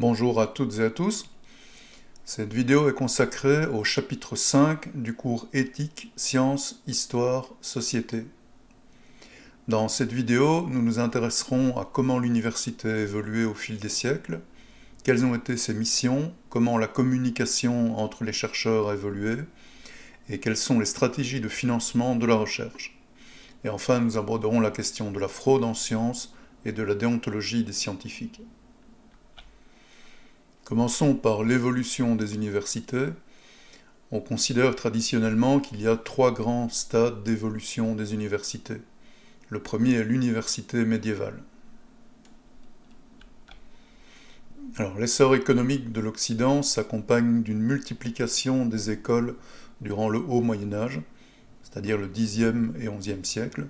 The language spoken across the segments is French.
Bonjour à toutes et à tous. Cette vidéo est consacrée au chapitre 5 du cours Éthique, Sciences, Histoire, Société. Dans cette vidéo, nous nous intéresserons à comment l'université a évolué au fil des siècles, quelles ont été ses missions, comment la communication entre les chercheurs a évolué, et quelles sont les stratégies de financement de la recherche. Et enfin, nous aborderons la question de la fraude en sciences et de la déontologie des scientifiques. Commençons par l'évolution des universités. On considère traditionnellement qu'il y a trois grands stades d'évolution des universités. Le premier est l'université médiévale. Alors, l'essor économique de l'Occident s'accompagne d'une multiplication des écoles durant le Haut Moyen-Âge, c'est-à-dire le Xe et XIe siècle.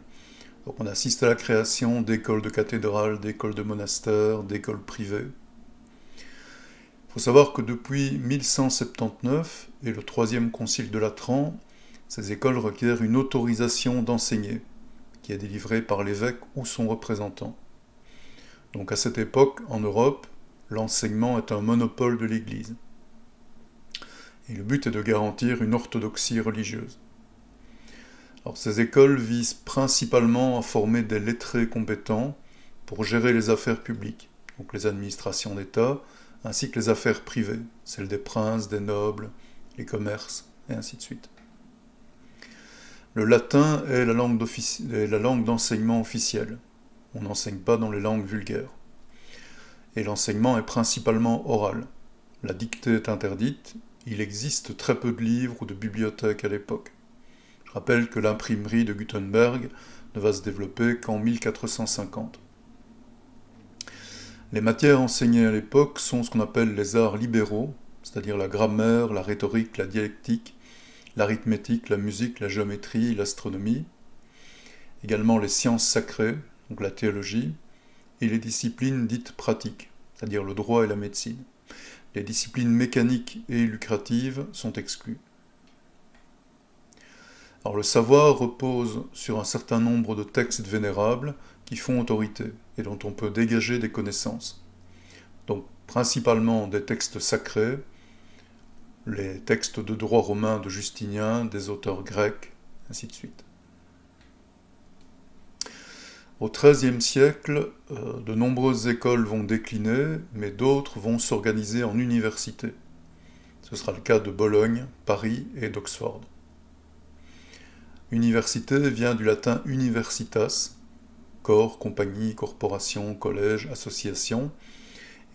Donc on assiste à la création d'écoles de cathédrales, d'écoles de monastères, d'écoles privées. Il faut savoir que depuis 1179 et le troisième concile de Latran, ces écoles requièrent une autorisation d'enseigner, qui est délivrée par l'évêque ou son représentant. Donc à cette époque, en Europe, l'enseignement est un monopole de l'Église. Et le but est de garantir une orthodoxie religieuse. Alors, ces écoles visent principalement à former des lettrés compétents pour gérer les affaires publiques, donc les administrations d'État, ainsi que les affaires privées, celles des princes, des nobles, les commerces, et ainsi de suite. Le latin est la langue d'enseignement officielle. On n'enseigne pas dans les langues vulgaires. Et l'enseignement est principalement oral. La dictée est interdite, il existe très peu de livres ou de bibliothèques à l'époque. Je rappelle que l'imprimerie de Gutenberg ne va se développer qu'en 1450. Les matières enseignées à l'époque sont ce qu'on appelle les arts libéraux, c'est-à-dire la grammaire, la rhétorique, la dialectique, l'arithmétique, la musique, la géométrie, l'astronomie, également les sciences sacrées, donc la théologie, et les disciplines dites pratiques, c'est-à-dire le droit et la médecine. Les disciplines mécaniques et lucratives sont exclues. Alors le savoir repose sur un certain nombre de textes vénérables qui font autorité et dont on peut dégager des connaissances. Donc principalement des textes sacrés, les textes de droit romain de Justinien, des auteurs grecs, ainsi de suite. Au XIIIe siècle, de nombreuses écoles vont décliner, mais d'autres vont s'organiser en universités. Ce sera le cas de Bologne, Paris et d'Oxford. Université vient du latin universitas, corps, compagnie, corporation, collège, association,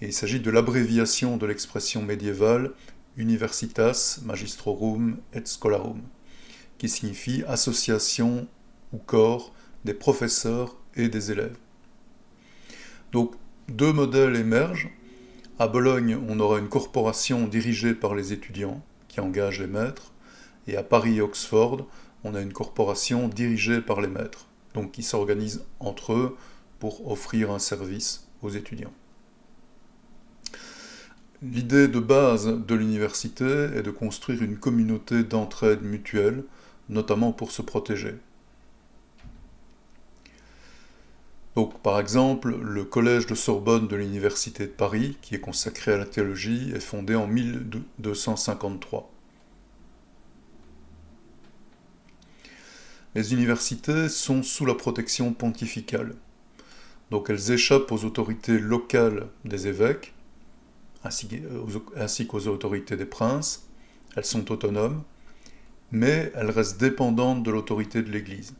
et il s'agit de l'abréviation de l'expression médiévale Universitas Magistrorum et Scholarum, qui signifie association ou corps des professeurs et des élèves. Donc, deux modèles émergent. À Bologne, on aura une corporation dirigée par les étudiants, qui engage les maîtres, et à Paris et Oxford, on a une corporation dirigée par les maîtres, donc qui s'organisent entre eux pour offrir un service aux étudiants. L'idée de base de l'université est de construire une communauté d'entraide mutuelle, notamment pour se protéger. Donc, par exemple, le collège de Sorbonne de l'université de Paris, qui est consacré à la théologie, est fondé en 1253. Les universités sont sous la protection pontificale. Donc elles échappent aux autorités locales des évêques, ainsi qu'aux autorités des princes. Elles sont autonomes, mais elles restent dépendantes de l'autorité de l'Église,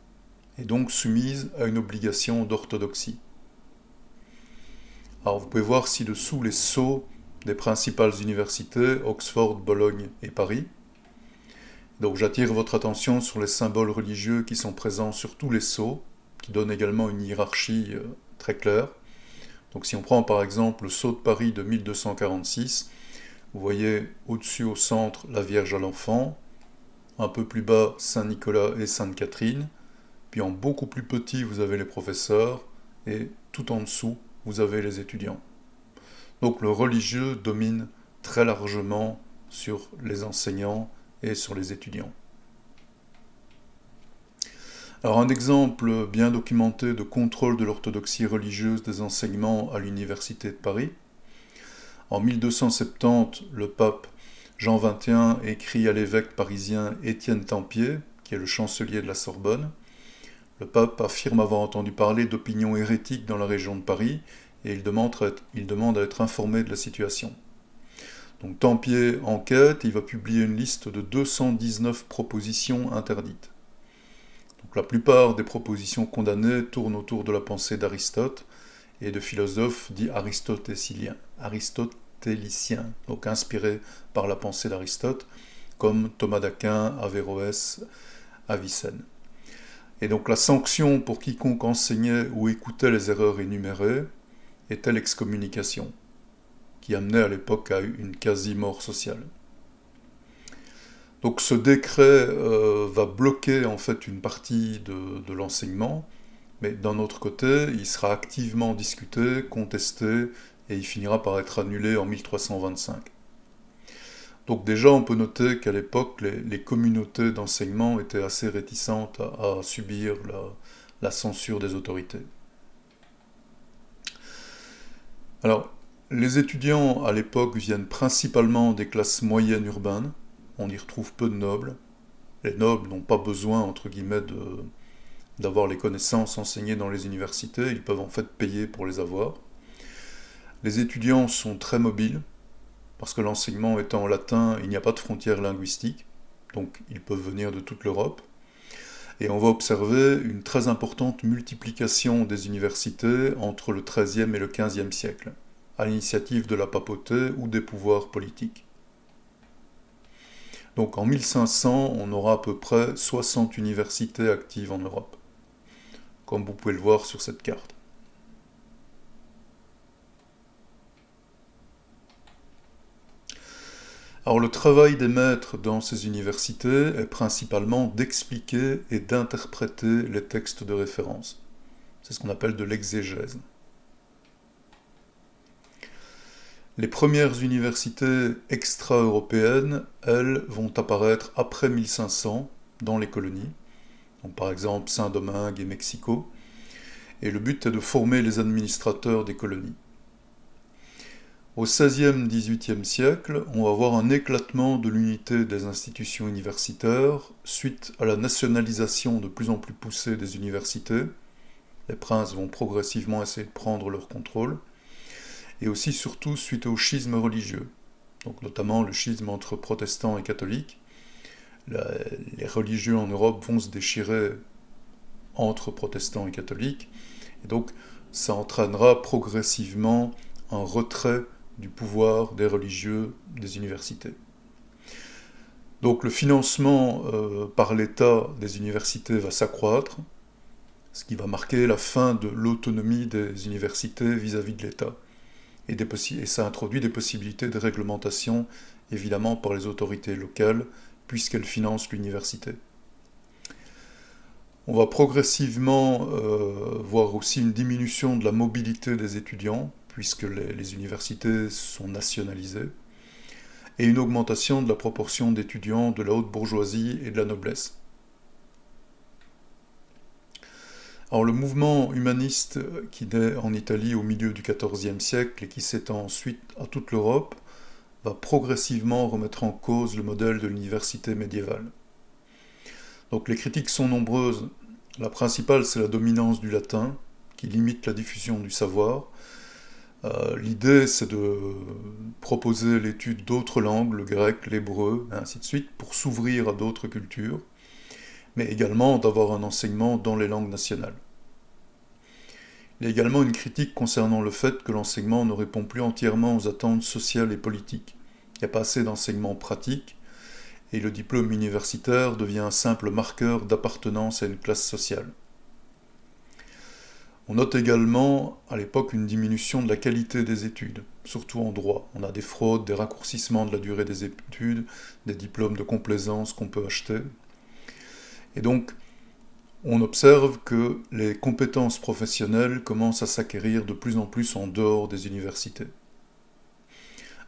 et donc soumises à une obligation d'orthodoxie. Alors vous pouvez voir ci-dessous les sceaux des principales universités, Oxford, Bologne et Paris. Donc j'attire votre attention sur les symboles religieux qui sont présents sur tous les sceaux, qui donnent également une hiérarchie très claire. Donc si on prend par exemple le sceau de Paris de 1246, vous voyez au-dessus au centre la Vierge à l'Enfant, un peu plus bas Saint-Nicolas et Sainte-Catherine, puis en beaucoup plus petit vous avez les professeurs, et tout en dessous vous avez les étudiants. Donc le religieux domine très largement sur les enseignants et sur les étudiants. Alors un exemple bien documenté de contrôle de l'orthodoxie religieuse des enseignements à l'université de Paris. En 1270, le pape Jean XXI écrit à l'évêque parisien Étienne Tempier, qui est le chancelier de la Sorbonne. Le pape affirme avoir entendu parler d'opinions hérétiques dans la région de Paris et il demande à être informé de la situation. Donc Tempier enquête, il va publier une liste de 219 propositions interdites. Donc la plupart des propositions condamnées tournent autour de la pensée d'Aristote et de philosophes dits aristotéliens, donc inspirés par la pensée d'Aristote, comme Thomas d'Aquin, Averroès, Avicenne. Et donc la sanction pour quiconque enseignait ou écoutait les erreurs énumérées était l'excommunication, qui amenait à l'époque à une quasi-mort sociale. Donc ce décret va bloquer en fait une partie de l'enseignement, mais d'un autre côté, il sera activement discuté, contesté, et il finira par être annulé en 1325. Donc déjà, on peut noter qu'à l'époque, les communautés d'enseignement étaient assez réticentes à subir la censure des autorités. Alors, les étudiants à l'époque viennent principalement des classes moyennes urbaines. On y retrouve peu de nobles. Les nobles n'ont pas besoin, entre guillemets, d'avoir les connaissances enseignées dans les universités. Ils peuvent en fait payer pour les avoir. Les étudiants sont très mobiles, parce que l'enseignement étant en latin, il n'y a pas de frontières linguistiques, donc ils peuvent venir de toute l'Europe. Et on va observer une très importante multiplication des universités entre le XIIIe et le XVe siècle, à l'initiative de la papauté ou des pouvoirs politiques. Donc en 1500, on aura à peu près 60 universités actives en Europe, comme vous pouvez le voir sur cette carte. Alors le travail des maîtres dans ces universités est principalement d'expliquer et d'interpréter les textes de référence. C'est ce qu'on appelle de l'exégèse. Les premières universités extra-européennes, elles, vont apparaître après 1500 dans les colonies, donc par exemple Saint-Domingue et Mexico, et le but est de former les administrateurs des colonies. Au XVIe-XVIIIe siècle, on va avoir un éclatement de l'unité des institutions universitaires suite à la nationalisation de plus en plus poussée des universités. Les princes vont progressivement essayer de prendre leur contrôle. Et aussi surtout suite au schisme religieux, donc notamment le schisme entre protestants et catholiques. Les religieux en Europe vont se déchirer entre protestants et catholiques, et donc ça entraînera progressivement un retrait du pouvoir des religieux des universités. Donc le financement par l'État des universités va s'accroître, ce qui va marquer la fin de l'autonomie des universités vis-à-vis de l'État. Et ça introduit des possibilités de réglementation, évidemment par les autorités locales, puisqu'elles financent l'université. On va progressivement voir aussi une diminution de la mobilité des étudiants, puisque les universités sont nationalisées, et une augmentation de la proportion d'étudiants de la haute bourgeoisie et de la noblesse. Alors le mouvement humaniste qui naît en Italie au milieu du XIVe siècle et qui s'étend ensuite à toute l'Europe va progressivement remettre en cause le modèle de l'université médiévale. Donc les critiques sont nombreuses. La principale, c'est la dominance du latin, qui limite la diffusion du savoir. L'idée, c'est de proposer l'étude d'autres langues, le grec, l'hébreu, et ainsi de suite, pour s'ouvrir à d'autres cultures, mais également d'avoir un enseignement dans les langues nationales. Il y a également une critique concernant le fait que l'enseignement ne répond plus entièrement aux attentes sociales et politiques. Il n'y a pas assez d'enseignement pratique, et le diplôme universitaire devient un simple marqueur d'appartenance à une classe sociale. On note également à l'époque une diminution de la qualité des études, surtout en droit. On a des fraudes, des raccourcissements de la durée des études, des diplômes de complaisance qu'on peut acheter. Et donc, on observe que les compétences professionnelles commencent à s'acquérir de plus en plus en dehors des universités.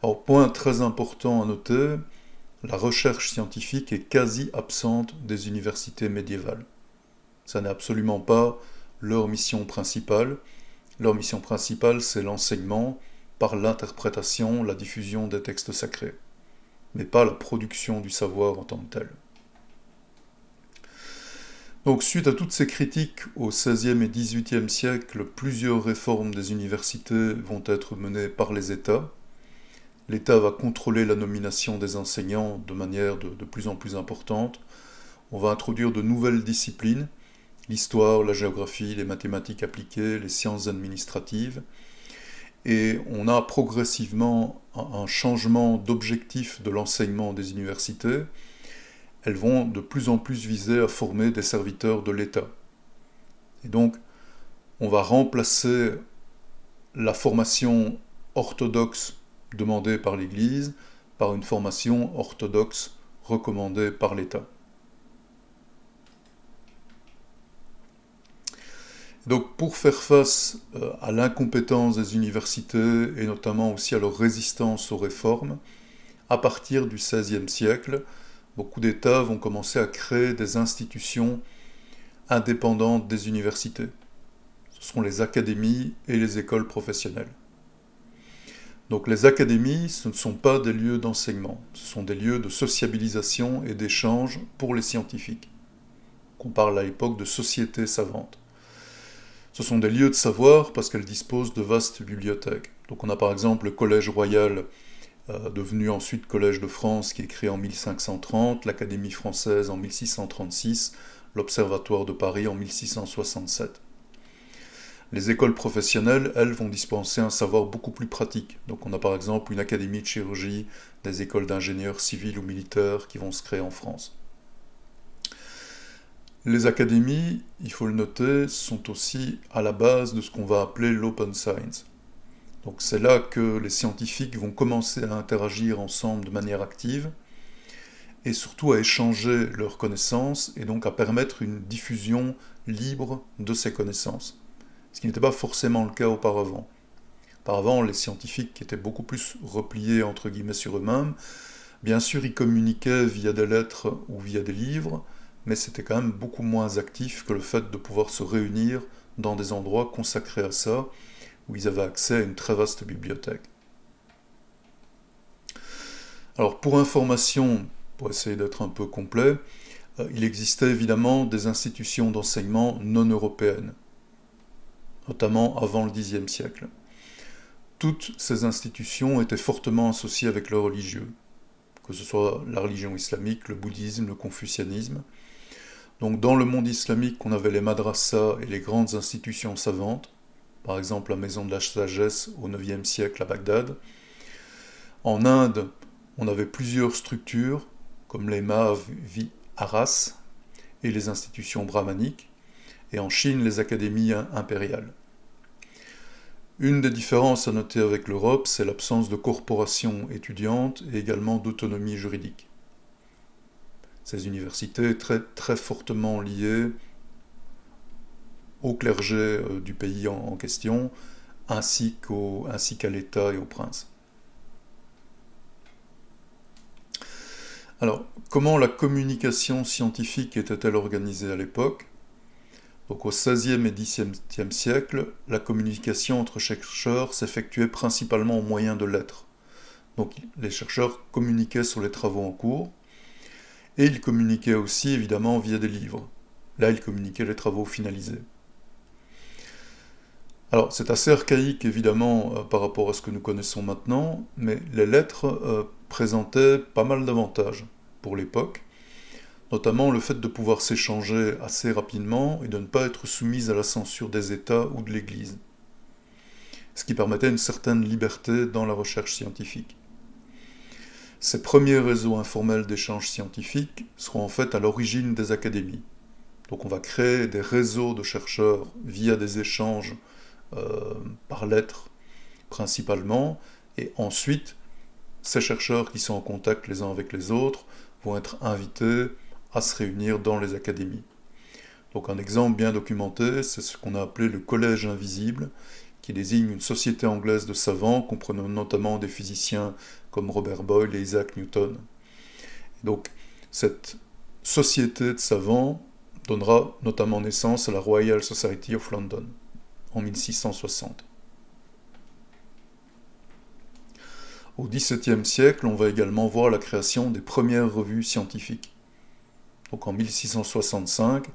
Alors, point très important à noter, la recherche scientifique est quasi absente des universités médiévales. Ça n'est absolument pas leur mission principale. Leur mission principale, c'est l'enseignement, par l'interprétation, la diffusion des textes sacrés, mais pas la production du savoir en tant que tel. Donc, suite à toutes ces critiques au XVIe et XVIIIe siècle, plusieurs réformes des universités vont être menées par les États. L'État va contrôler la nomination des enseignants de manière de plus en plus importante. On va introduire de nouvelles disciplines, l'histoire, la géographie, les mathématiques appliquées, les sciences administratives. Et on a progressivement un changement d'objectif de l'enseignement des universités. Elles vont de plus en plus viser à former des serviteurs de l'État. Et donc, on va remplacer la formation orthodoxe demandée par l'Église par une formation orthodoxe recommandée par l'État. Donc, pour faire face à l'incompétence des universités et notamment aussi à leur résistance aux réformes, à partir du XVIe siècle, beaucoup d'États vont commencer à créer des institutions indépendantes des universités. Ce seront les académies et les écoles professionnelles. Donc les académies, ce ne sont pas des lieux d'enseignement, ce sont des lieux de sociabilisation et d'échange pour les scientifiques. On parle à l'époque de sociétés savantes. Ce sont des lieux de savoir parce qu'elles disposent de vastes bibliothèques. Donc on a par exemple le Collège royal, devenu ensuite Collège de France, qui est créé en 1530, l'Académie française en 1636, l'Observatoire de Paris en 1667. Les écoles professionnelles, elles, vont dispenser un savoir beaucoup plus pratique. Donc on a par exemple une académie de chirurgie, des écoles d'ingénieurs civils ou militaires qui vont se créer en France. Les académies, il faut le noter, sont aussi à la base de ce qu'on va appeler l'open science. Donc c'est là que les scientifiques vont commencer à interagir ensemble de manière active et surtout à échanger leurs connaissances et donc à permettre une diffusion libre de ces connaissances. Ce qui n'était pas forcément le cas auparavant. Auparavant, les scientifiques étaient beaucoup plus repliés entre guillemets sur eux-mêmes. Bien sûr, ils communiquaient via des lettres ou via des livres, mais c'était quand même beaucoup moins actif que le fait de pouvoir se réunir dans des endroits consacrés à ça, où ils avaient accès à une très vaste bibliothèque. Alors pour information, pour essayer d'être un peu complet, il existait évidemment des institutions d'enseignement non européennes, notamment avant le Xe siècle. Toutes ces institutions étaient fortement associées avec le religieux, que ce soit la religion islamique, le bouddhisme, le confucianisme. Donc dans le monde islamique, on avait les madrasas et les grandes institutions savantes, par exemple la maison de la sagesse au IXe siècle à Bagdad. En Inde, on avait plusieurs structures, comme les Mahaviharas et les institutions brahmaniques, et en Chine, les académies impériales. Une des différences à noter avec l'Europe, c'est l'absence de corporations étudiantes et également d'autonomie juridique. Ces universités très fortement liées au clergé du pays en question, ainsi qu'à l'État et aux princes. Alors, comment la communication scientifique était-elle organisée à l'époque ? Donc au XVIe et XVIIe siècle, la communication entre chercheurs s'effectuait principalement au moyen de lettres. Donc les chercheurs communiquaient sur les travaux en cours, et ils communiquaient aussi évidemment via des livres. Là, ils communiquaient les travaux finalisés. Alors c'est assez archaïque évidemment par rapport à ce que nous connaissons maintenant, mais les lettres présentaient pas mal d'avantages pour l'époque, notamment le fait de pouvoir s'échanger assez rapidement et de ne pas être soumise à la censure des États ou de l'Église, ce qui permettait une certaine liberté dans la recherche scientifique. Ces premiers réseaux informels d'échanges scientifiques seront en fait à l'origine des académies. Donc on va créer des réseaux de chercheurs via des échanges par lettres principalement, et ensuite ces chercheurs qui sont en contact les uns avec les autres vont être invités à se réunir dans les académies. Donc un exemple bien documenté, c'est ce qu'on a appelé le Collège invisible, qui désigne une société anglaise de savants, comprenant notamment des physiciens comme Robert Boyle et Isaac Newton. Et donc cette société de savants donnera notamment naissance à la Royal Society of London en 1660. Au XVIIe siècle, on va également voir la création des premières revues scientifiques. Donc en 1665,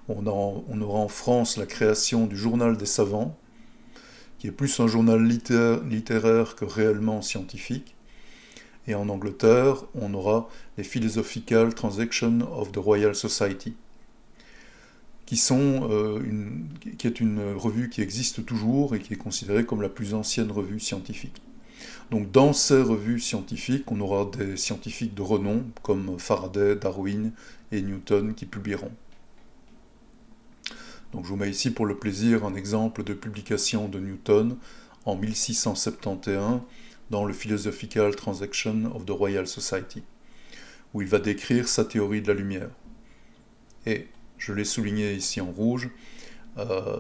on aura en France la création du Journal des savants, qui est plus un journal littéraire que réellement scientifique. Et en Angleterre, on aura les Philosophical Transactions of the Royal Society, qui est une revue qui existe toujours et qui est considérée comme la plus ancienne revue scientifique. Donc dans ces revues scientifiques, on aura des scientifiques de renom comme Faraday, Darwin et Newton qui publieront. Donc je vous mets ici pour le plaisir un exemple de publication de Newton en 1671 dans le Philosophical Transactions of the Royal Society, où il va décrire sa théorie de la lumière. Et je l'ai souligné ici en rouge,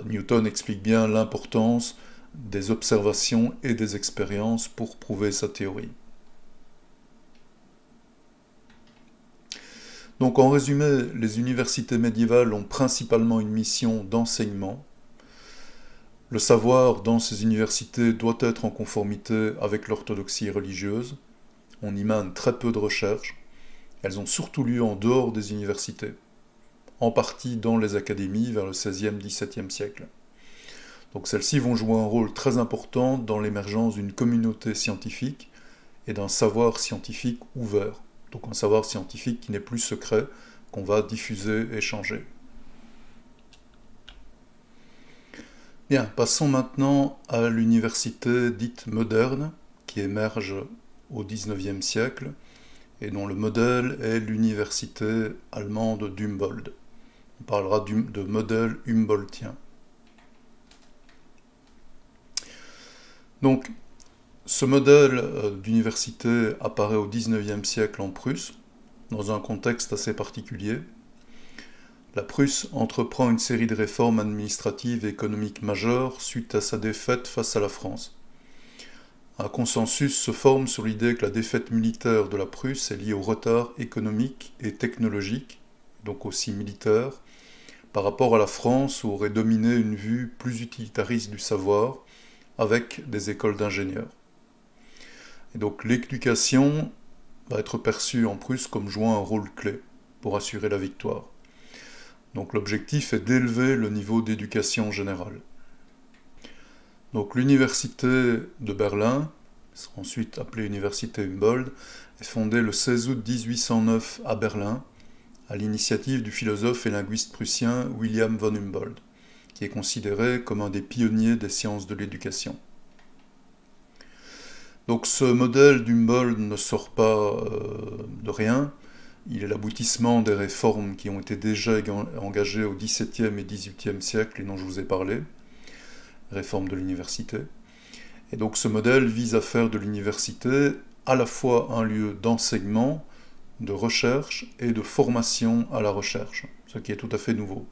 Newton explique bien l'importance des observations et des expériences pour prouver sa théorie. Donc en résumé, les universités médiévales ont principalement une mission d'enseignement. Le savoir dans ces universités doit être en conformité avec l'orthodoxie religieuse. On y mène très peu de recherches. Elles ont surtout lieu en dehors des universités, en partie dans les académies vers le XVIe, XVIIe siècle. Donc celles-ci vont jouer un rôle très important dans l'émergence d'une communauté scientifique et d'un savoir scientifique ouvert. Donc un savoir scientifique qui n'est plus secret, qu'on va diffuser et échanger. Bien, passons maintenant à l'université dite moderne, qui émerge au XIXe siècle, et dont le modèle est l'université allemande d'Humboldt. On parlera de modèle humboldtien. Donc, ce modèle d'université apparaît au XIXe siècle en Prusse, dans un contexte assez particulier. La Prusse entreprend une série de réformes administratives et économiques majeures suite à sa défaite face à la France. Un consensus se forme sur l'idée que la défaite militaire de la Prusse est liée au retard économique et technologique, donc aussi militaire, par rapport à la France où aurait dominé une vue plus utilitariste du savoir, avec des écoles d'ingénieurs. Et donc l'éducation va être perçue en Prusse comme jouant un rôle clé pour assurer la victoire. Donc l'objectif est d'élever le niveau d'éducation générale. Donc l'université de Berlin, qui sera ensuite appelée Université Humboldt, est fondée le 16 août 1809 à Berlin, à l'initiative du philosophe et linguiste prussien William von Humboldt, qui est considéré comme un des pionniers des sciences de l'éducation. Donc ce modèle d'Humboldt ne sort pas de rien, il est l'aboutissement des réformes qui ont été déjà engagées au XVIIe et XVIIIe siècle et dont je vous ai parlé, réforme de l'université. Et donc ce modèle vise à faire de l'université à la fois un lieu d'enseignement, de recherche et de formation à la recherche, ce qui est tout à fait nouveau.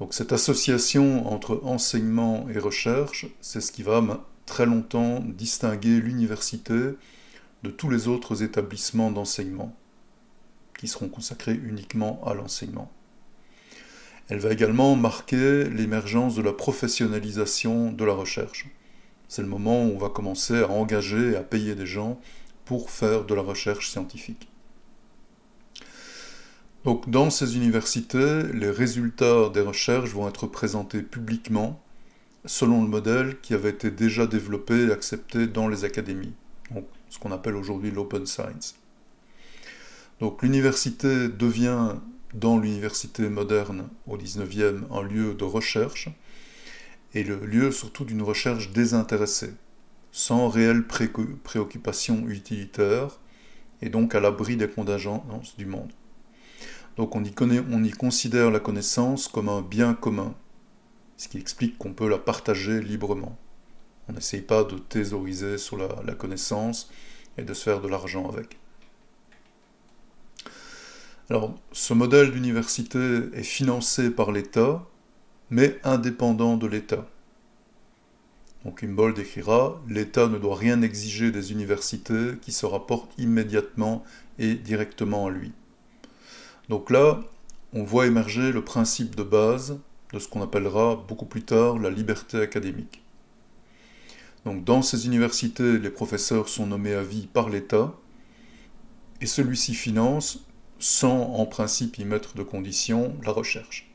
Donc cette association entre enseignement et recherche, c'est ce qui va très longtemps distinguer l'université de tous les autres établissements d'enseignement, qui seront consacrés uniquement à l'enseignement. Elle va également marquer l'émergence de la professionnalisation de la recherche. C'est le moment où on va commencer à engager et à payer des gens pour faire de la recherche scientifique. Donc dans ces universités, les résultats des recherches vont être présentés publiquement selon le modèle qui avait été déjà développé et accepté dans les académies, donc ce qu'on appelle aujourd'hui l'open science. Donc l'université devient, dans l'université moderne au XIXe, un lieu de recherche, et le lieu surtout d'une recherche désintéressée, sans réelle préoccupation utilitaire, et donc à l'abri des contingences du monde. Donc on y considère la connaissance comme un bien commun, ce qui explique qu'on peut la partager librement. On n'essaye pas de thésauriser sur la connaissance et de se faire de l'argent avec. Alors, ce modèle d'université est financé par l'État, mais indépendant de l'État. Donc Humboldt écrira « L'État ne doit rien exiger des universités qui se rapportent immédiatement et directement à lui ». Donc là, on voit émerger le principe de base de ce qu'on appellera beaucoup plus tard la liberté académique. Donc dans ces universités, les professeurs sont nommés à vie par l'État, et celui-ci finance, sans en principe y mettre de conditions, la recherche.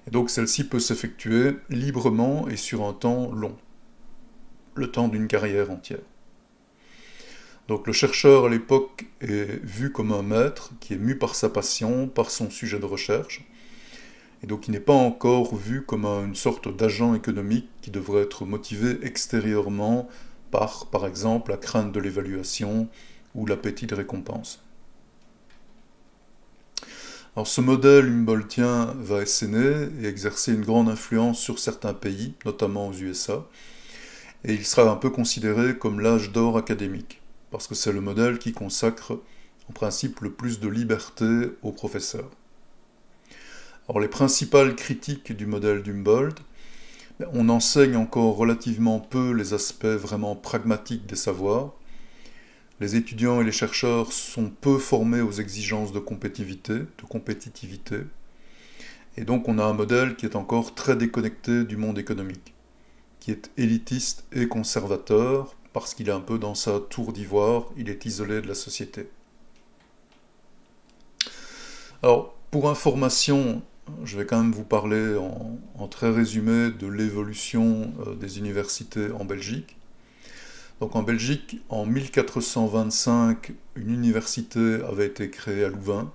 Et donc celle-ci peut s'effectuer librement et sur un temps long, le temps d'une carrière entière. Donc le chercheur à l'époque est vu comme un maître qui est mu par sa passion, par son sujet de recherche, et donc il n'est pas encore vu comme une sorte d'agent économique qui devrait être motivé extérieurement par exemple, la crainte de l'évaluation ou l'appétit de récompense. Alors ce modèle humboldtien va essaimer et exercer une grande influence sur certains pays, notamment aux USA, et il sera un peu considéré comme l'âge d'or académique, parce que c'est le modèle qui consacre en principe le plus de liberté aux professeurs. Alors les principales critiques du modèle d'Humboldt, on enseigne encore relativement peu les aspects vraiment pragmatiques des savoirs. Les étudiants et les chercheurs sont peu formés aux exigences de compétitivité, et donc on a un modèle qui est encore très déconnecté du monde économique, qui est élitiste et conservateur, parce qu'il est un peu dans sa tour d'ivoire, il est isolé de la société. Alors, pour information, je vais quand même vous parler en très résumé de l'évolution des universités en Belgique. Donc en Belgique, en 1425, une université avait été créée à Louvain.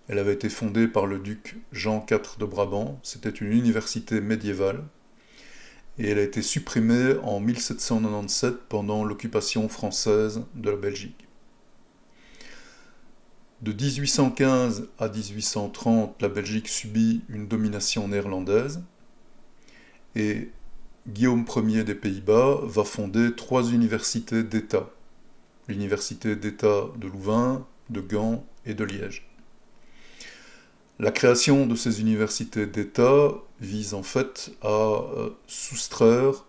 Elle avait été fondée par le duc Jean IV de Brabant. C'était une université médiévale. Et elle a été supprimée en 1797 pendant l'occupation française de la Belgique. De 1815 à 1830, la Belgique subit une domination néerlandaise et Guillaume Ier des Pays-Bas va fonder 3 universités d'État. L'université d'État de Louvain, de Gand et de Liège. La création de ces universités d'État vise en fait à soustraire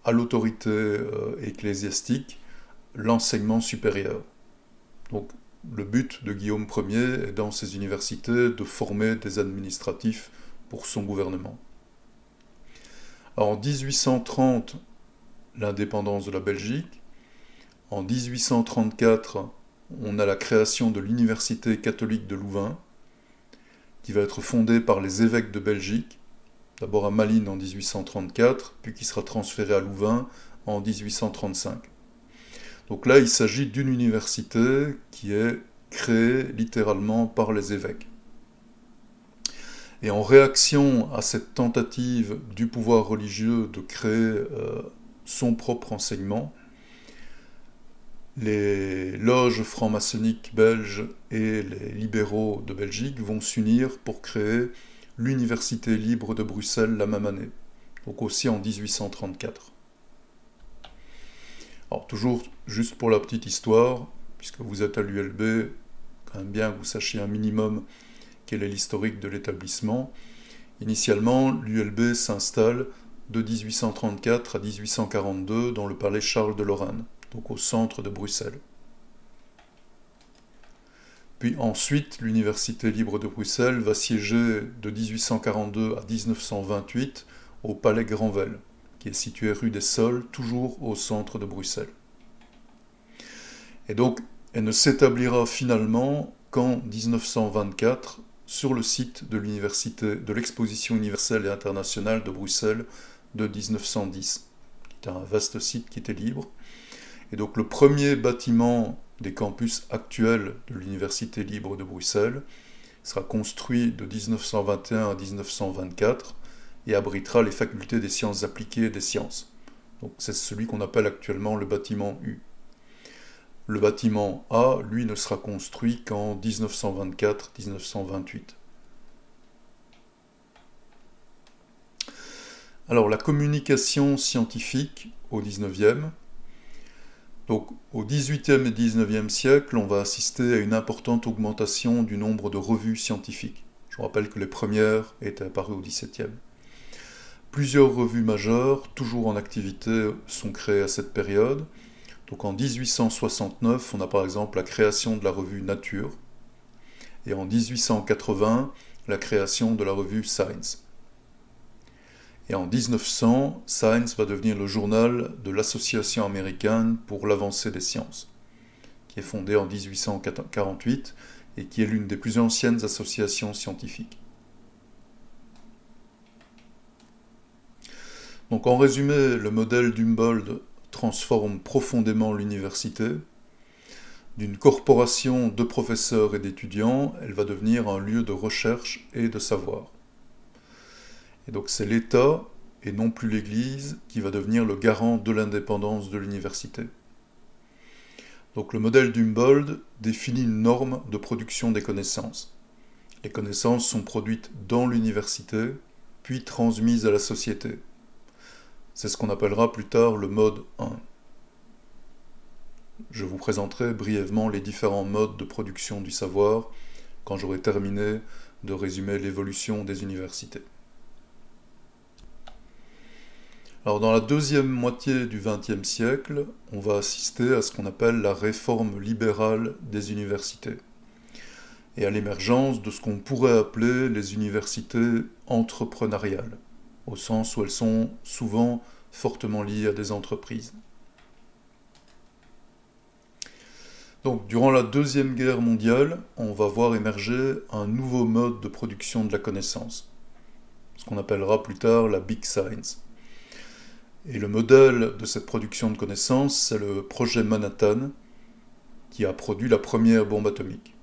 à l'autorité ecclésiastique l'enseignement supérieur. Donc, le but de Guillaume Ier est dans ces universités de former des administratifs pour son gouvernement. Alors, en 1830, l'indépendance de la Belgique. En 1834, on a la création de l'Université catholique de Louvain, qui va être fondée par les évêques de Belgique, d'abord à Malines en 1834, puis qui sera transférée à Louvain en 1835. Donc là, il s'agit d'une université qui est créée littéralement par les évêques. Et en réaction à cette tentative du pouvoir religieux de créer son propre enseignement, les loges franc-maçonniques belges et les libéraux de Belgique vont s'unir pour créer l'Université libre de Bruxelles la même année, donc aussi en 1834. Alors toujours, juste pour la petite histoire, puisque vous êtes à l'ULB, quand même bien que vous sachiez un minimum quel est l'historique de l'établissement. Initialement, l'ULB s'installe de 1834 à 1842 dans le palais Charles de Lorraine, donc au centre de Bruxelles. Puis ensuite, l'Université libre de Bruxelles va siéger de 1842 à 1928 au palais Granvelle, qui est situé rue des Sols, toujours au centre de Bruxelles. Et donc, elle ne s'établira finalement qu'en 1924 sur le site de l'université, de l'Exposition universelle et internationale de Bruxelles de 1910, qui était un vaste site qui était libre. Et donc le premier bâtiment des campus actuels de l'Université libre de Bruxelles sera construit de 1921 à 1924 et abritera les facultés des sciences appliquées et des sciences. Donc c'est celui qu'on appelle actuellement le bâtiment U. Le bâtiment A, lui, ne sera construit qu'en 1924-1928. Alors la communication scientifique au 19e. Donc au 18e et 19e siècle, on va assister à une importante augmentation du nombre de revues scientifiques. Je vous rappelle que les premières étaient apparues au 17e. Plusieurs revues majeures, toujours en activité, sont créées à cette période. Donc en 1869, on a par exemple la création de la revue Nature, et en 1880, la création de la revue Science. Et en 1900, Science va devenir le journal de l'Association américaine pour l'avancée des sciences, qui est fondée en 1848 et qui est l'une des plus anciennes associations scientifiques. Donc en résumé, le modèle d'Humboldt transforme profondément l'université. D'une corporation de professeurs et d'étudiants, elle va devenir un lieu de recherche et de savoir. Et donc c'est l'État, et non plus l'Église, qui va devenir le garant de l'indépendance de l'université. Donc le modèle d'Humboldt définit une norme de production des connaissances. Les connaissances sont produites dans l'université, puis transmises à la société. C'est ce qu'on appellera plus tard le mode 1. Je vous présenterai brièvement les différents modes de production du savoir quand j'aurai terminé de résumer l'évolution des universités. Alors dans la deuxième moitié du XXe siècle, on va assister à ce qu'on appelle la réforme libérale des universités et à l'émergence de ce qu'on pourrait appeler les universités entrepreneuriales, au sens où elles sont souvent fortement liées à des entreprises. Donc, durant la Deuxième Guerre mondiale, on va voir émerger un nouveau mode de production de la connaissance, ce qu'on appellera plus tard la Big Science. Et le modèle de cette production de connaissances, c'est le projet Manhattan, qui a produit la première bombe atomique.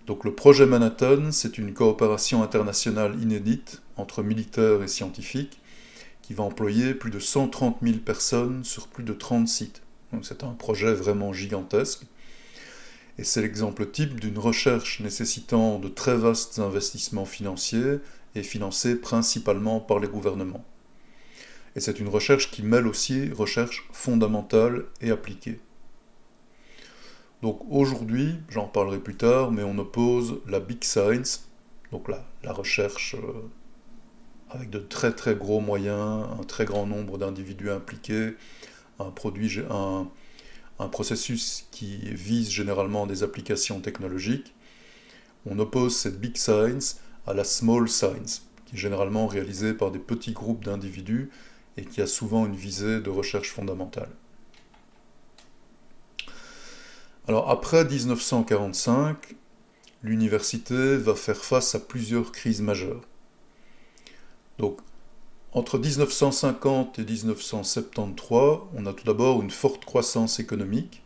Donc le projet Manhattan, c'est une coopération internationale inédite entre militaires et scientifiques, qui va employer plus de 130 000 personnes sur plus de 30 sites. Donc c'est un projet vraiment gigantesque. Et c'est l'exemple type d'une recherche nécessitant de très vastes investissements financiers et financée principalement par les gouvernements. Et c'est une recherche qui mêle aussi recherche fondamentale et appliquée. Donc aujourd'hui, j'en parlerai plus tard, mais on oppose la Big Science, donc la recherche avec de très très gros moyens, un très grand nombre d'individus impliqués, un processus qui vise généralement des applications technologiques. On oppose cette Big Science à la Small Science, qui est généralement réalisée par des petits groupes d'individus et qui a souvent une visée de recherche fondamentale. Alors après 1945, l'université va faire face à plusieurs crises majeures. Donc, entre 1950 et 1973, on a tout d'abord une forte croissance économique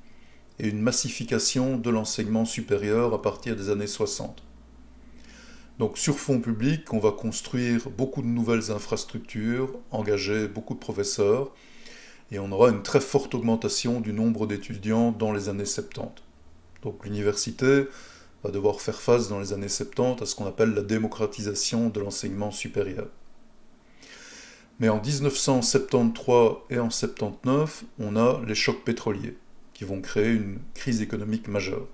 et une massification de l'enseignement supérieur à partir des années 60. Donc sur fonds publics, on va construire beaucoup de nouvelles infrastructures, engager beaucoup de professeurs, et on aura une très forte augmentation du nombre d'étudiants dans les années 70. Donc l'université va devoir faire face dans les années 70 à ce qu'on appelle la démocratisation de l'enseignement supérieur. Mais en 1973 et en 1979, on a les chocs pétroliers qui vont créer une crise économique majeure.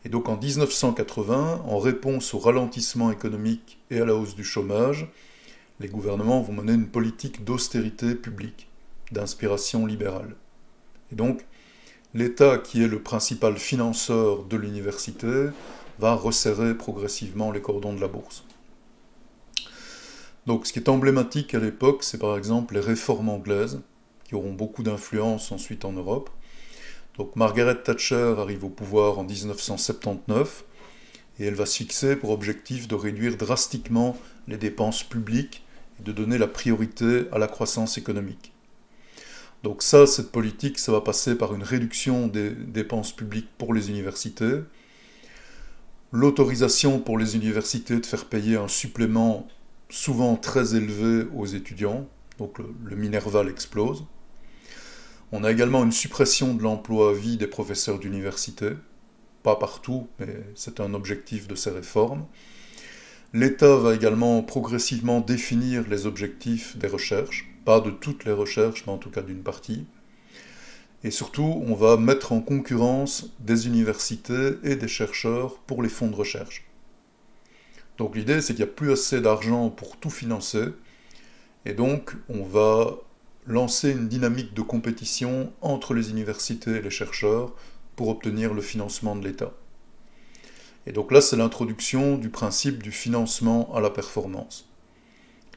Et donc en 1980, en réponse au ralentissement économique et à la hausse du chômage, les gouvernements vont mener une politique d'austérité publique, d'inspiration libérale. Et donc, l'État, qui est le principal financeur de l'université, va resserrer progressivement les cordons de la bourse. Donc ce qui est emblématique à l'époque, c'est par exemple les réformes anglaises, qui auront beaucoup d'influence ensuite en Europe. Donc Margaret Thatcher arrive au pouvoir en 1979, et elle va se fixer pour objectif de réduire drastiquement les dépenses publiques et de donner la priorité à la croissance économique. Donc cette politique, ça va passer par une réduction des dépenses publiques pour les universités, l'autorisation pour les universités de faire payer un supplément souvent très élevé aux étudiants, donc le Minerval explose. On a également une suppression de l'emploi à vie des professeurs d'université, pas partout, mais c'est un objectif de ces réformes. L'État va également progressivement définir les objectifs des recherches, pas de toutes les recherches, mais en tout cas d'une partie. Et surtout, on va mettre en concurrence des universités et des chercheurs pour les fonds de recherche. Donc l'idée, c'est qu'il n'y a plus assez d'argent pour tout financer, et donc on va lancer une dynamique de compétition entre les universités et les chercheurs pour obtenir le financement de l'État. Et donc là, c'est l'introduction du principe du financement à la performance.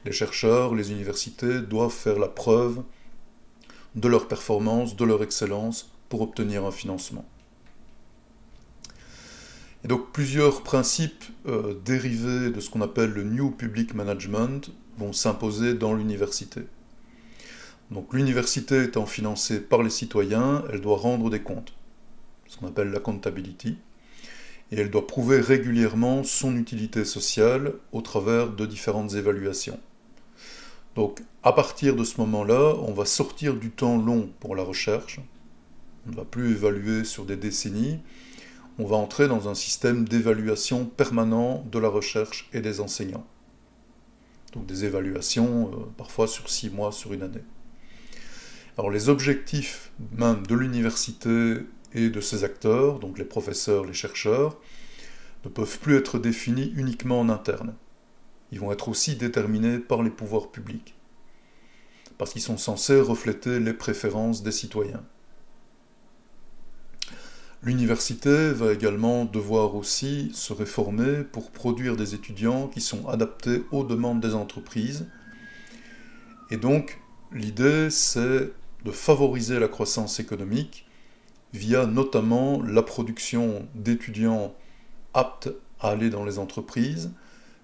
Les chercheurs, les universités doivent faire la preuve de leur performance, de leur excellence pour obtenir un financement. Et donc plusieurs principes dérivés de ce qu'on appelle le New Public Management vont s'imposer dans l'université. Donc l'université étant financée par les citoyens, elle doit rendre des comptes, ce qu'on appelle l'accountability, et elle doit prouver régulièrement son utilité sociale au travers de différentes évaluations. Donc à partir de ce moment-là, on va sortir du temps long pour la recherche, on ne va plus évaluer sur des décennies, on va entrer dans un système d'évaluation permanent de la recherche et des enseignants. Donc des évaluations parfois sur 6 mois, sur une année. Alors les objectifs même de l'université et de ses acteurs, donc les professeurs, les chercheurs, ne peuvent plus être définis uniquement en interne. Ils vont être aussi déterminés par les pouvoirs publics, parce qu'ils sont censés refléter les préférences des citoyens. L'université va également devoir aussi se réformer pour produire des étudiants qui sont adaptés aux demandes des entreprises. Et donc, l'idée, c'est de favoriser la croissance économique via notamment la production d'étudiants aptes à aller dans les entreprises,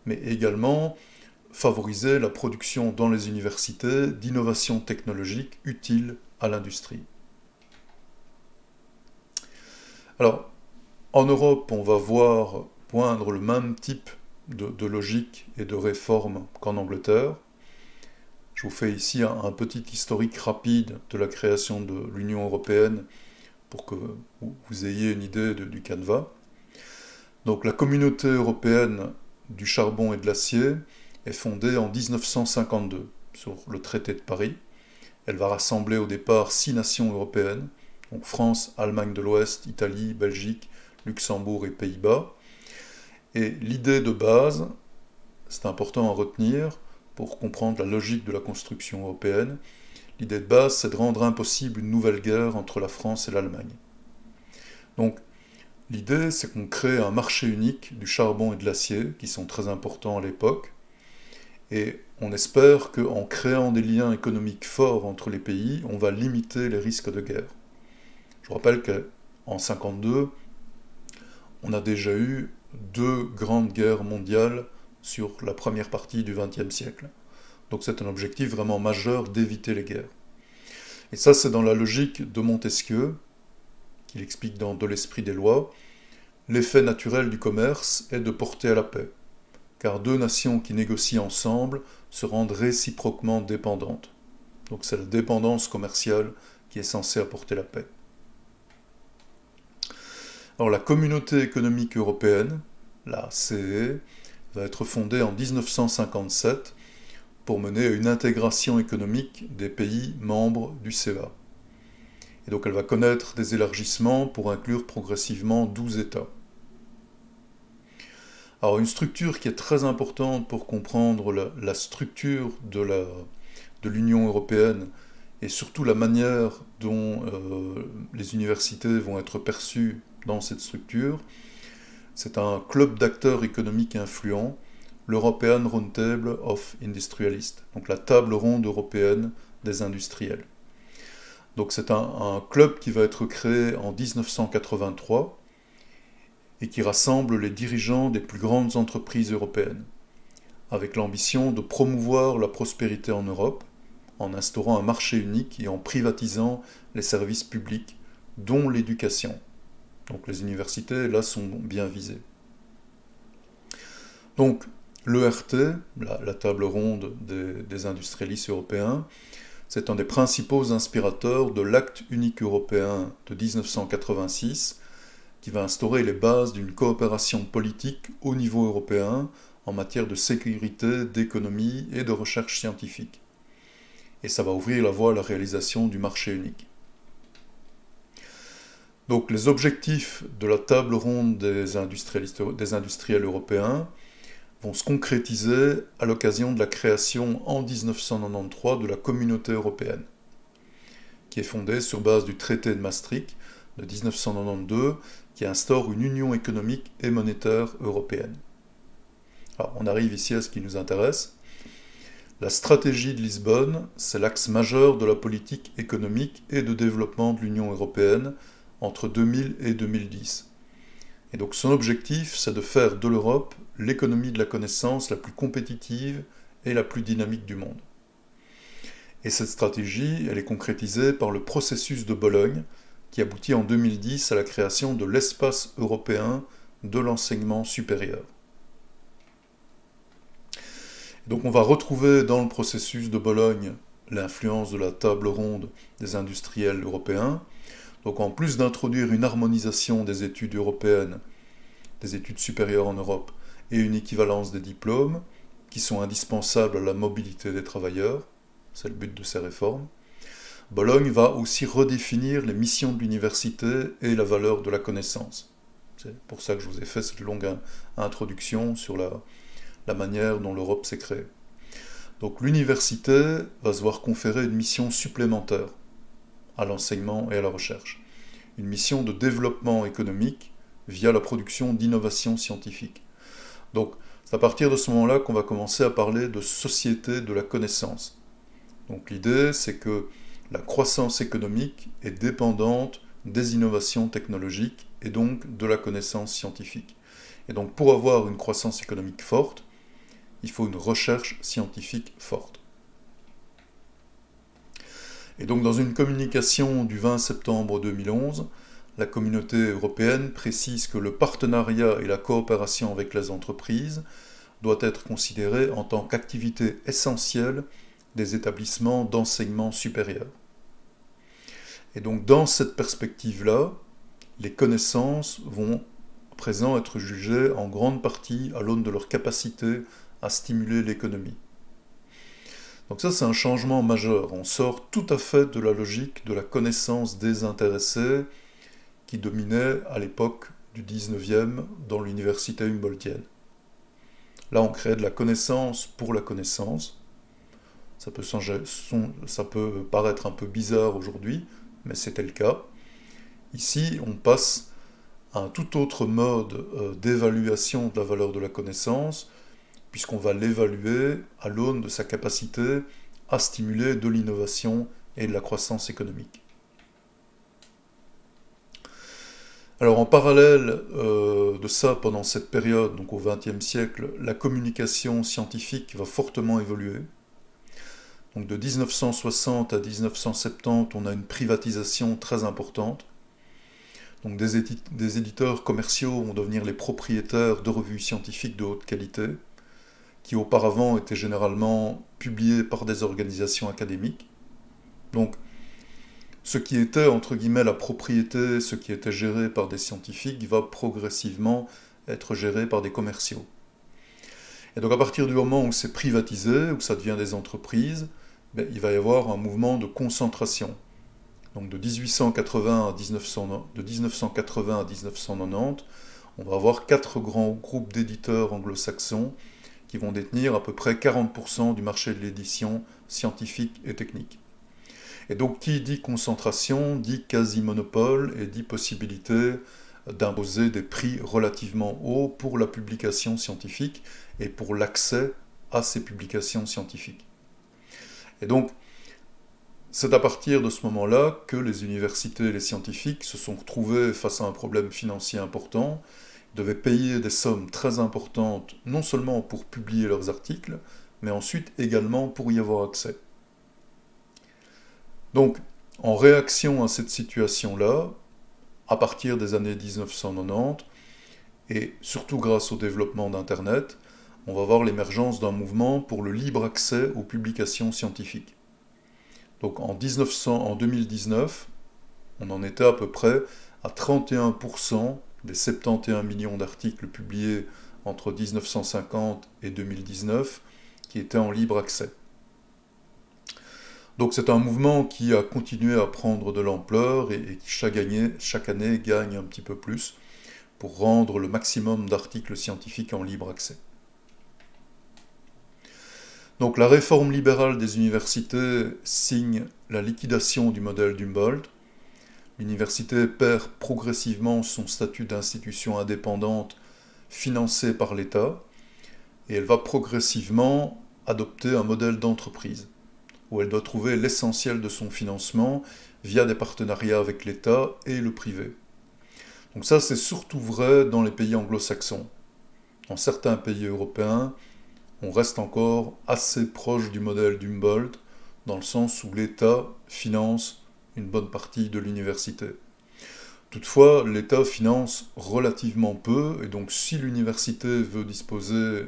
mais également favoriser la production dans les universités d'innovations technologiques utiles à l'industrie. Alors, en Europe, on va voir poindre le même type de logique et de réforme qu'en Angleterre. Je vous fais ici un petit historique rapide de la création de l'Union européenne pour que vous ayez une idée du canevas. Donc la communauté européenne du charbon et de l'acier est fondée en 1952 sur le traité de Paris. Elle va rassembler au départ 6 nations européennes, donc France, Allemagne de l'Ouest, Italie, Belgique, Luxembourg et Pays-Bas. Et l'idée de base, c'est important à retenir pour comprendre la logique de la construction européenne, l'idée de base, c'est de rendre impossible une nouvelle guerre entre la France et l'Allemagne. Donc, l'idée, c'est qu'on crée un marché unique du charbon et de l'acier, qui sont très importants à l'époque, et on espère qu'en créant des liens économiques forts entre les pays, on va limiter les risques de guerre. Je rappelle qu'en 1952, on a déjà eu 2 grandes guerres mondiales sur la première partie du XXe siècle. Donc c'est un objectif vraiment majeur d'éviter les guerres. Et ça, c'est dans la logique de Montesquieu, qu'il explique dans De l'esprit des lois. L'effet naturel du commerce est de porter à la paix, car 2 nations qui négocient ensemble se rendent réciproquement dépendantes. Donc c'est la dépendance commerciale qui est censée apporter la paix. Alors la communauté économique européenne, la CE, va être fondée en 1957 pour mener à une intégration économique des pays membres du CEA. Et donc elle va connaître des élargissements pour inclure progressivement 12 États. Alors une structure qui est très importante pour comprendre la structure de l'Union européenne et surtout la manière dont les universités vont être perçues dans cette structure, c'est un club d'acteurs économiques influents, l'European Roundtable of Industrialists, donc la table ronde européenne des industriels. Donc c'est un club qui va être créé en 1983 et qui rassemble les dirigeants des plus grandes entreprises européennes, avec l'ambition de promouvoir la prospérité en Europe, en instaurant un marché unique et en privatisant les services publics, dont l'éducation. Donc les universités, là, sont bien visées. Donc l'ERT, la table ronde des industrialistes européens, c'est un des principaux inspirateurs de l'Acte unique européen de 1986, qui va instaurer les bases d'une coopération politique au niveau européen en matière de sécurité, d'économie et de recherche scientifique. Et ça va ouvrir la voie à la réalisation du marché unique. Donc les objectifs de la table ronde des industriels européens vont se concrétiser à l'occasion de la création en 1993 de la Communauté européenne, qui est fondée sur base du traité de Maastricht de 1992, qui instaure une union économique et monétaire européenne. Alors on arrive ici à ce qui nous intéresse. La stratégie de Lisbonne, c'est l'axe majeur de la politique économique et de développement de l'Union européenne entre 2000 et 2010. Et donc son objectif, c'est de faire de l'Europe l'économie de la connaissance la plus compétitive et la plus dynamique du monde. Et cette stratégie, elle est concrétisée par le processus de Bologne, qui aboutit en 2010 à la création de l'espace européen de l'enseignement supérieur. Donc on va retrouver dans le processus de Bologne l'influence de la table ronde des industriels européens. Donc en plus d'introduire une harmonisation des études européennes, des études supérieures en Europe, et une équivalence des diplômes, qui sont indispensables à la mobilité des travailleurs, c'est le but de ces réformes, Bologne va aussi redéfinir les missions de l'université et la valeur de la connaissance. C'est pour ça que je vous ai fait cette longue introduction sur la manière dont l'Europe s'est créée. Donc l'université va se voir conférer une mission supplémentaire à l'enseignement et à la recherche. Une mission de développement économique via la production d'innovations scientifiques. Donc c'est à partir de ce moment-là qu'on va commencer à parler de société de la connaissance. Donc l'idée, c'est que la croissance économique est dépendante des innovations technologiques et donc de la connaissance scientifique. Et donc pour avoir une croissance économique forte, il faut une recherche scientifique forte. Et donc dans une communication du 20 septembre 2011, la communauté européenne précise que le partenariat et la coopération avec les entreprises doit être considéré en tant qu'activité essentielle des établissements d'enseignement supérieur. Et donc dans cette perspective-là, les connaissances vont à présent être jugées en grande partie à l'aune de leur capacité à stimuler l'économie. Donc ça, c'est un changement majeur. On sort tout à fait de la logique de la connaissance désintéressée qui dominait à l'époque du 19e dans l'université humboldtienne. Là, on crée de la connaissance pour la connaissance. Ça peut paraître un peu bizarre aujourd'hui, mais c'était le cas. Ici, on passe à un tout autre mode d'évaluation de la valeur de la connaissance, puisqu'on va l'évaluer à l'aune de sa capacité à stimuler de l'innovation et de la croissance économique. Alors en parallèle de ça, pendant cette période, donc au XXe siècle, la communication scientifique va fortement évoluer. Donc de 1960 à 1970, on a une privatisation très importante. Donc des éditeurs commerciaux vont devenir les propriétaires de revues scientifiques de haute qualité, qui auparavant étaient généralement publiées par des organisations académiques. Donc ce qui était, entre guillemets, la propriété, ce qui était géré par des scientifiques, va progressivement être géré par des commerciaux. Et donc à partir du moment où c'est privatisé, où ça devient des entreprises, il va y avoir un mouvement de concentration. Donc de 1980 à 1990, on va avoir 4 grands groupes d'éditeurs anglo-saxons qui vont détenir à peu près 40% du marché de l'édition scientifique et technique. Et donc qui dit concentration, dit quasi-monopole et dit possibilité d'imposer des prix relativement hauts pour la publication scientifique et pour l'accès à ces publications scientifiques. Et donc, c'est à partir de ce moment-là que les universités et les scientifiques se sont retrouvés face à un problème financier important. Ils devaient payer des sommes très importantes, non seulement pour publier leurs articles, mais ensuite également pour y avoir accès. Donc, en réaction à cette situation-là, à partir des années 1990, et surtout grâce au développement d'Internet, on va voir l'émergence d'un mouvement pour le libre accès aux publications scientifiques. Donc en 2019, on en était à peu près à 31% des 71 millions d'articles publiés entre 1950 et 2019 qui étaient en libre accès. Donc c'est un mouvement qui a continué à prendre de l'ampleur et qui chaque année gagne un petit peu plus pour rendre le maximum d'articles scientifiques en libre accès. Donc la réforme libérale des universités signe la liquidation du modèle d'Humboldt. L'université perd progressivement son statut d'institution indépendante financée par l'État et elle va progressivement adopter un modèle d'entreprise, où elle doit trouver l'essentiel de son financement via des partenariats avec l'État et le privé. Donc ça, c'est surtout vrai dans les pays anglo-saxons. Dans certains pays européens, on reste encore assez proche du modèle d'Humboldt, dans le sens où l'État finance une bonne partie de l'université. Toutefois, l'État finance relativement peu, et donc si l'université veut disposer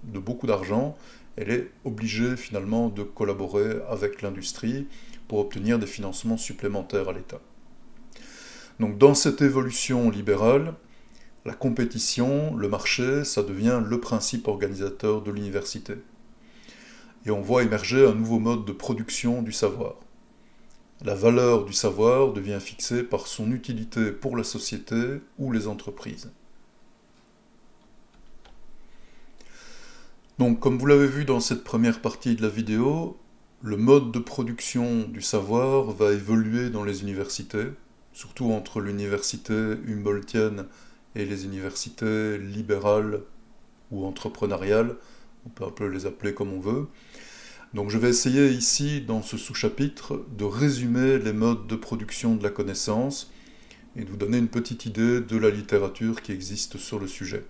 de beaucoup d'argent, elle est obligée finalement de collaborer avec l'industrie pour obtenir des financements supplémentaires à l'État. Donc dans cette évolution libérale, la compétition, le marché, ça devient le principe organisateur de l'université. Et on voit émerger un nouveau mode de production du savoir. La valeur du savoir devient fixée par son utilité pour la société ou les entreprises. Donc, comme vous l'avez vu dans cette première partie de la vidéo, le mode de production du savoir va évoluer dans les universités, surtout entre l'université humboldtienne et les universités libérales ou entrepreneuriales, on peut un peu les appeler comme on veut. Donc je vais essayer ici, dans ce sous-chapitre, de résumer les modes de production de la connaissance et de vous donner une petite idée de la littérature qui existe sur le sujet.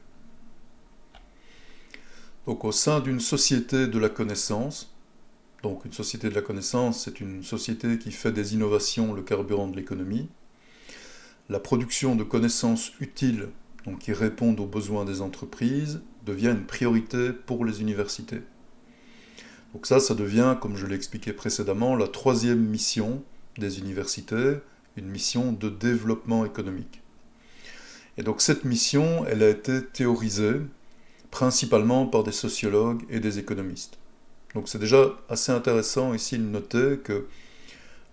Donc au sein d'une société de la connaissance, donc une société de la connaissance, c'est une société qui fait des innovations le carburant de l'économie, la production de connaissances utiles, donc qui répondent aux besoins des entreprises, devient une priorité pour les universités. Donc ça devient, comme je l'ai expliqué précédemment, la troisième mission des universités, une mission de développement économique. Et donc cette mission, elle a été théorisée principalement par des sociologues et des économistes. Donc c'est déjà assez intéressant ici de noter que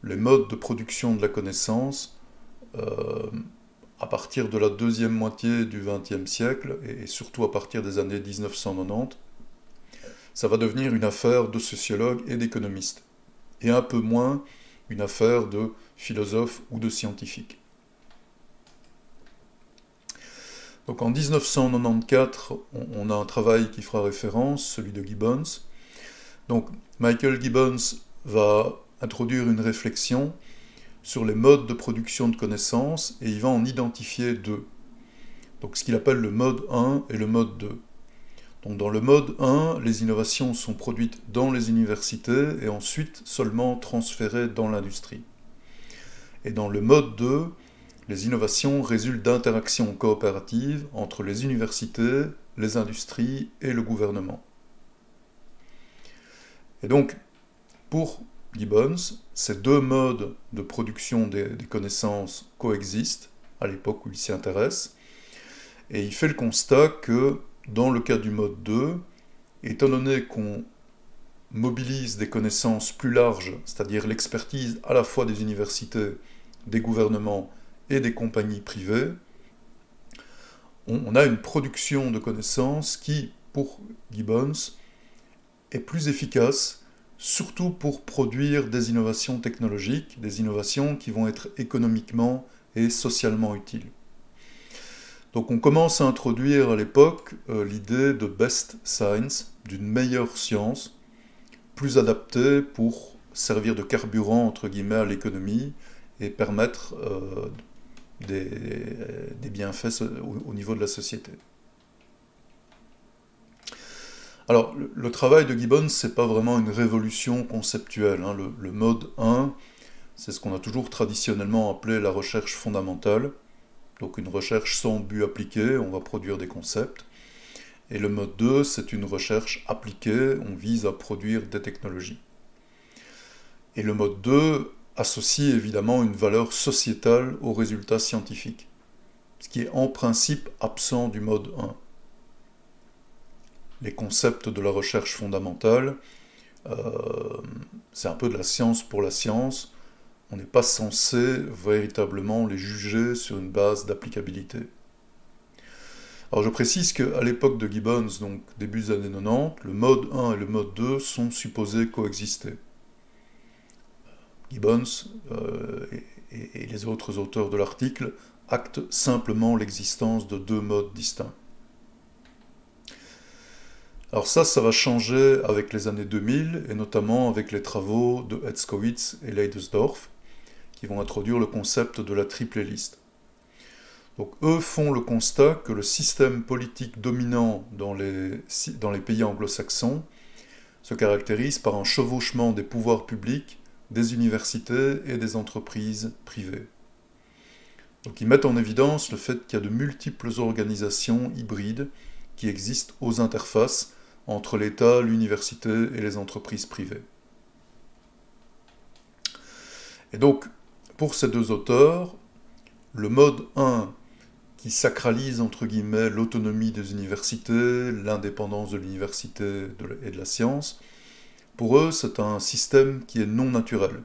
les modes de production de la connaissance, à partir de la deuxième moitié du XXe siècle, et surtout à partir des années 1990, ça va devenir une affaire de sociologues et d'économistes, et un peu moins une affaire de philosophes ou de scientifiques. Donc en 1994, on a un travail qui fera référence, celui de Gibbons. Donc Michael Gibbons va introduire une réflexion sur les modes de production de connaissances, et il va en identifier deux. Donc ce qu'il appelle le mode 1 et le mode 2. Donc dans le mode 1, les innovations sont produites dans les universités et ensuite seulement transférées dans l'industrie. Et dans le mode 2, les innovations résultent d'interactions coopératives entre les universités, les industries et le gouvernement. Et donc, pour Gibbons, ces deux modes de production des connaissances coexistent à l'époque où il s'y intéresse, et il fait le constat que dans le cas du mode 2, étant donné qu'on mobilise des connaissances plus larges, c'est-à-dire l'expertise à la fois des universités, des gouvernements et des compagnies privées, on a une production de connaissances qui, pour Gibbons, est plus efficace, surtout pour produire des innovations technologiques, des innovations qui vont être économiquement et socialement utiles. Donc on commence à introduire à l'époque l'idée de best science, d'une meilleure science, plus adaptée pour servir de carburant entre guillemets à l'économie et permettre des bienfaits au niveau de la société. Alors le travail de Gibbons, c'est pas vraiment une révolution conceptuelle. Hein. Le mode 1, c'est ce qu'on a toujours traditionnellement appelé la recherche fondamentale. Donc une recherche sans but appliqué, on va produire des concepts. Et le mode 2, c'est une recherche appliquée, on vise à produire des technologies. Et le mode 2 associe évidemment une valeur sociétale aux résultats scientifiques, ce qui est en principe absent du mode 1. Les concepts de la recherche fondamentale, c'est un peu de la science pour la science. On n'est pas censé véritablement les juger sur une base d'applicabilité. Alors je précise qu'à l'époque de Gibbons, donc début des années 90, le mode 1 et le mode 2 sont supposés coexister. Gibbons et les autres auteurs de l'article actent simplement l'existence de deux modes distincts. Alors ça va changer avec les années 2000, et notamment avec les travaux de Hetzkowitz et Leidesdorf, qui vont introduire le concept de la triple liste. Donc eux font le constat que le système politique dominant dans les pays anglo-saxons se caractérise par un chevauchement des pouvoirs publics, des universités et des entreprises privées. Donc ils mettent en évidence le fait qu'il y a de multiples organisations hybrides qui existent aux interfaces entre l'État, l'université et les entreprises privées. Et donc, pour ces deux auteurs, le mode 1, qui sacralise entre guillemets l'autonomie des universités, l'indépendance de l'université et de la science, pour eux c'est un système qui est non naturel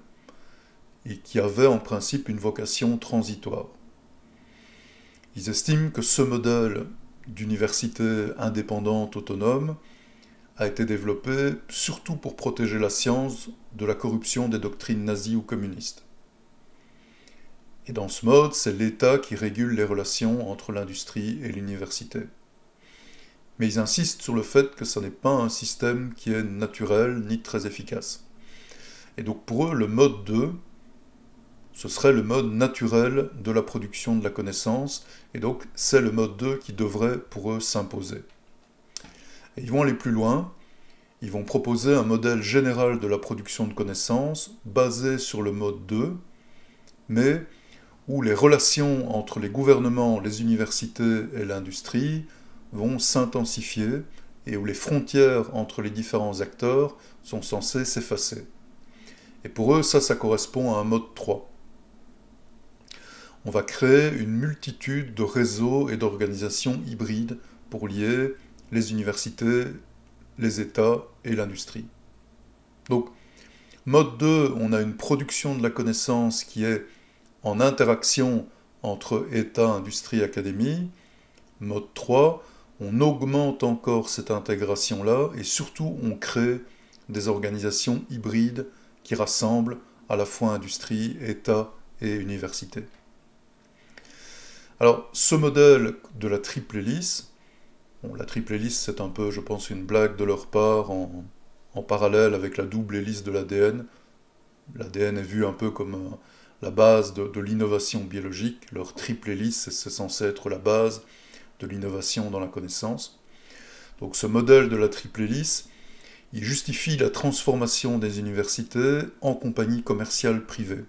et qui avait en principe une vocation transitoire. Ils estiment que ce modèle d'université indépendante, autonome, a été développé surtout pour protéger la science de la corruption des doctrines nazies ou communistes. Et dans ce mode, c'est l'État qui régule les relations entre l'industrie et l'université. Mais ils insistent sur le fait que ce n'est pas un système qui est naturel ni très efficace. Et donc pour eux, le mode 2, ce serait le mode naturel de la production de la connaissance, et donc c'est le mode 2 qui devrait pour eux s'imposer. Et ils vont aller plus loin, ils vont proposer un modèle général de la production de connaissances basé sur le mode 2, mais où les relations entre les gouvernements, les universités et l'industrie vont s'intensifier et où les frontières entre les différents acteurs sont censées s'effacer. Et pour eux, ça correspond à un mode 3. On va créer une multitude de réseaux et d'organisations hybrides pour lier les universités, les États et l'industrie. Donc, mode 2, on a une production de la connaissance qui est en interaction entre État, industrie, académie. Mode 3, on augmente encore cette intégration-là et surtout on crée des organisations hybrides qui rassemblent à la fois industrie, État et université. Alors, ce modèle de la triple hélice, la triple hélice c'est un peu, je pense, une blague de leur part en parallèle avec la double hélice de l'ADN. L'ADN est vu un peu comme la base de l'innovation biologique. Leur triple hélice, c'est censé être la base de l'innovation dans la connaissance. Donc ce modèle de la triple hélice, il justifie la transformation des universités en compagnies commerciales privées,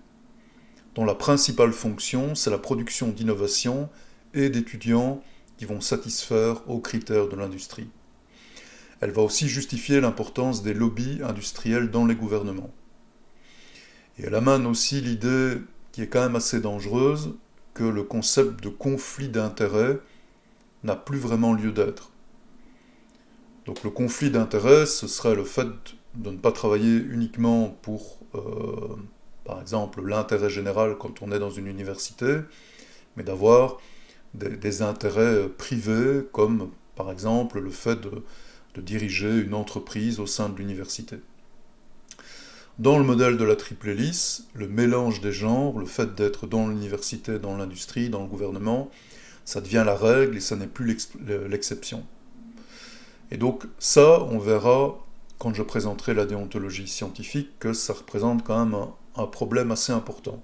dont la principale fonction, c'est la production d'innovation et d'étudiants qui vont satisfaire aux critères de l'industrie. Elle va aussi justifier l'importance des lobbies industriels dans les gouvernements. Et elle amène aussi l'idée, qui est quand même assez dangereuse, que le concept de conflit d'intérêts n'a plus vraiment lieu d'être. Donc le conflit d'intérêts, ce serait le fait de ne pas travailler uniquement pour, par exemple, l'intérêt général quand on est dans une université, mais d'avoir des intérêts privés, comme par exemple le fait de diriger une entreprise au sein de l'université. Dans le modèle de la triple hélice, le mélange des genres, le fait d'être dans l'université, dans l'industrie, dans le gouvernement, ça devient la règle et ça n'est plus l'exception. Et donc ça, on verra quand je présenterai la déontologie scientifique que ça représente quand même un problème assez important.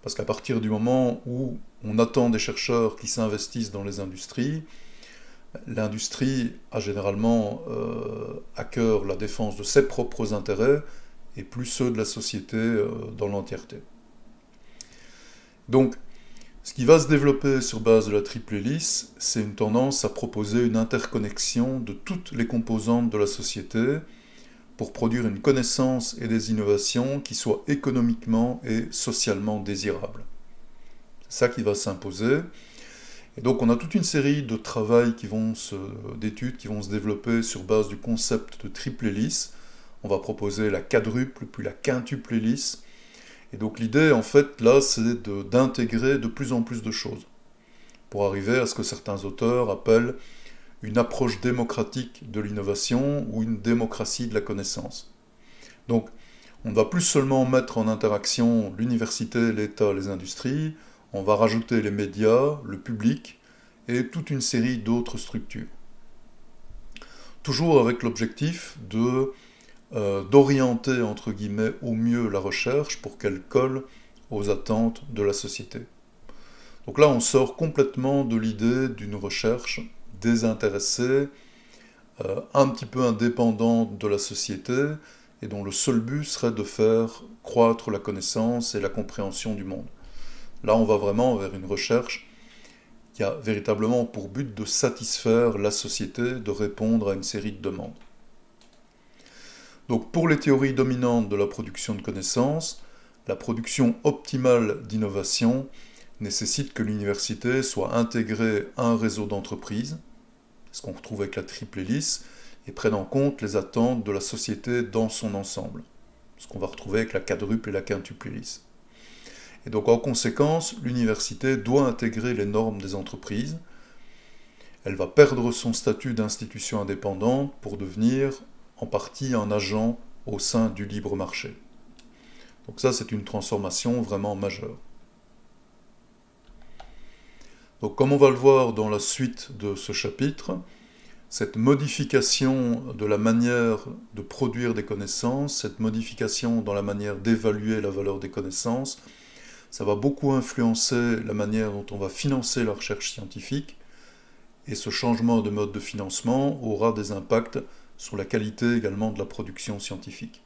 Parce qu'à partir du moment où on attend des chercheurs qui s'investissent dans les industries, l'industrie a généralement à cœur la défense de ses propres intérêts et plus ceux de la société dans l'entièreté. Donc, ce qui va se développer sur base de la triple hélice, c'est une tendance à proposer une interconnexion de toutes les composantes de la société pour produire une connaissance et des innovations qui soient économiquement et socialement désirables. C'est ça qui va s'imposer. Et donc on a toute une série de travaux d'études qui vont se développer sur base du concept de triple hélice. On va proposer la quadruple puis la quintuple hélice. Et donc l'idée, en fait, là, c'est d'intégrer de plus en plus de choses pour arriver à ce que certains auteurs appellent une approche démocratique de l'innovation ou une démocratie de la connaissance. Donc, on ne va plus seulement mettre en interaction l'université, l'État, les industries, on va rajouter les médias, le public et toute une série d'autres structures. toujours avec l'objectif d'orienter, entre guillemets, au mieux la recherche pour qu'elle colle aux attentes de la société. Donc là, on sort complètement de l'idée d'une recherche désintéressée, un petit peu indépendante de la société, et dont le seul but serait de faire croître la connaissance et la compréhension du monde. Là, on va vraiment vers une recherche qui a véritablement pour but de satisfaire la société, de répondre à une série de demandes. Donc pour les théories dominantes de la production de connaissances, la production optimale d'innovation nécessite que l'université soit intégrée à un réseau d'entreprises, ce qu'on retrouve avec la triple hélice, et prenne en compte les attentes de la société dans son ensemble, ce qu'on va retrouver avec la quadruple et la quintuple hélice. Et donc en conséquence, l'université doit intégrer les normes des entreprises, elle va perdre son statut d'institution indépendante pour devenir en partie un agent au sein du libre marché. Donc ça, c'est une transformation vraiment majeure. Donc comme on va le voir dans la suite de ce chapitre, cette modification de la manière de produire des connaissances, cette modification dans la manière d'évaluer la valeur des connaissances, ça va beaucoup influencer la manière dont on va financer la recherche scientifique, et ce changement de mode de financement aura des impacts sur la qualité également de la production scientifique.